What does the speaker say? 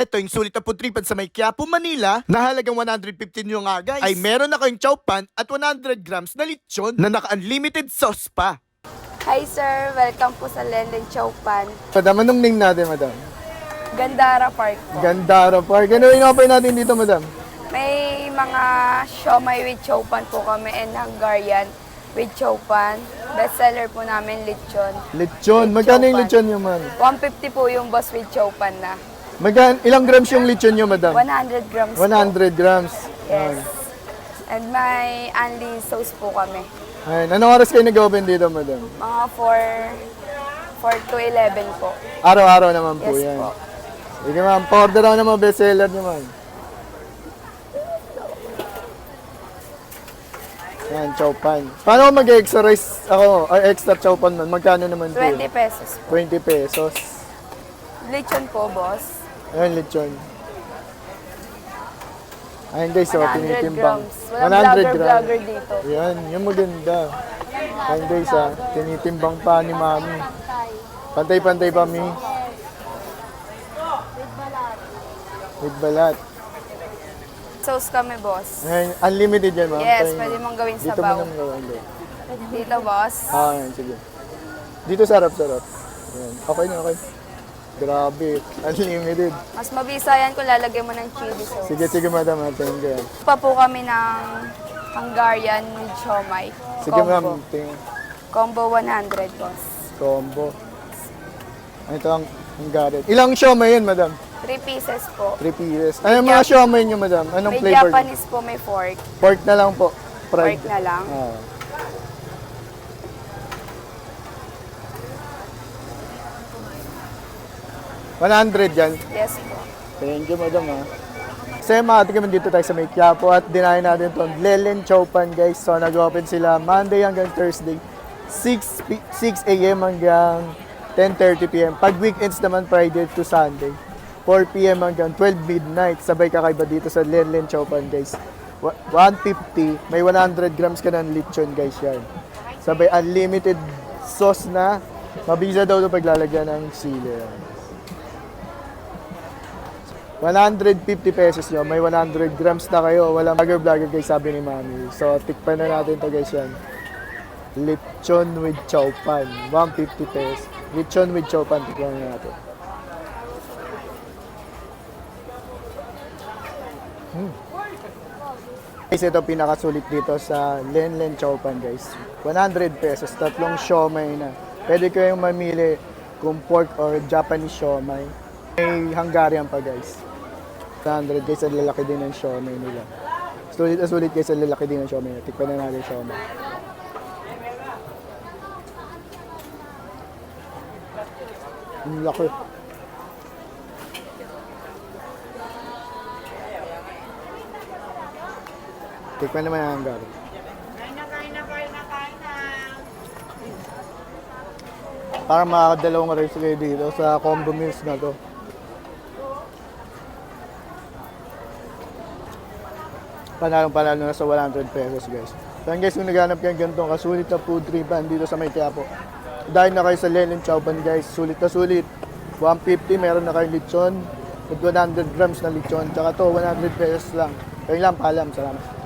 Ito yung sulit na putripan sa may Quiapo, Manila, na halagang 115 nyo nga guys, ay meron na kayong chow pan at 100 grams na lechon na naka-unlimited sauce pa. Hi sir, welcome po sa Lenlen Chow Pan. Madam, anong name natin, madam? Gandara Park po. Gandara Park. Ano yung offer natin dito, madam? May mga siomay with chow pan po kami and Hungarian with chow pan. Best seller po namin, lechon. Lechon. With Magkano yung chow lechon nyo, man? 150 po yung boss with chow pan na. Ilang grams yung lechon nyo, madam? 100 grams po. 100 grams. Yes. And may only sauce po kami. Ayun. Anong oras kayo nag-open dito, madam? Mga 4 to 11 po. Araw-araw naman po Yes yan. po. Sige, ma'am. Pa-order ako ng mga bestseller nyo, ma'am. Yan, chow pan. Paano kung mag-extra rice ako, or extra chow pan man? Magkano naman po? 20 pesos po. 20 pesos. Lechon po, boss. Ayun, lechon. Ayun guys, so 100 tinitimbang. grams. Walang vlogger dito. Yan, yung maganda. Ayun guys, tinitimbang pa ni mami. Pantay-pantay pa, mi. With balat. Sauce kami, boss. Ayun, unlimited yan, ma'am. Yes, Tayo pwede na. mong gawin Dito mo sabaw. nang gawin. Dito. Dito, boss. Ayun, sige. Dito sarap-sarap. Ayun. Okay na, okay. Grabe, unlimited. Mas mabisa yan kung lalagyan mo ng chili sauce. Sige, madam. Thank you. Pa po kami ng Hungarian with siomay. Sige, ma'am. Tingin. Combo 100, boss. Combo. Ito ang Hungarian. Ilang siomay yun, madam? 3 pieces po. 3 pieces. Ano mga siomay nyo, madam? Anong May flavor? Japanese po, may fork. Pork na lang po. Fried. Pork na lang. Ah. $100 yan. Yes po. Thank you, madam. Kasi makatikim dito tayo sa may Quiapo at dinahin natin itong Lenlen Chow Pan, guys. So, nag-open sila Monday hanggang Thursday, 6 a.m. hanggang 10:30 p.m. Pag weekends naman, Friday to Sunday, 4 p.m. hanggang 12 midnight. Sabay kakaiba dito sa Lenlen Chow Pan, guys. 150, may 100 grams ka ng lechon, guys, yan. Sabay unlimited sauce na. Mabisa daw ito paglalagyan ng sili. Yan. 150 pesos nyo, may 100 grams na kayo. Walang vlogger guys, sabi ni mami. So, tikpan na natin to guys yan. Lechon with chow pan, 150 pesos. Lechon with chow pan, tikpan na natin. Guys, ito pinakasulit dito sa Lenlen Chow Pan, guys. 100 pesos, tatlong siomay na. Pwede kayong mamili kung pork or Japanese siomay. May Hungarian pa, guys. 100 guys, ang lalaki din ng siomay nila. Sulit na sulit guys, ang lalaki din ng siomay nila. Tikpan na natin siomay. Ang laki. Tikman naman ang Hungarian. Para makakadalawang rice kayo dito sa combo meals na to. Panalong-panalo na sa 100 pesos, guys. So guys, kung naghanap kayo ganitong kasulit na food tripan dito sa may Quiapo, dahil na kayo sa Lenlen Chow Pan, guys, sulit na sulit. 150, meron na kayong lechon, with 100 grams na lechon, tsaka to 100 pesos lang. Kaya lang, paalam, salamat.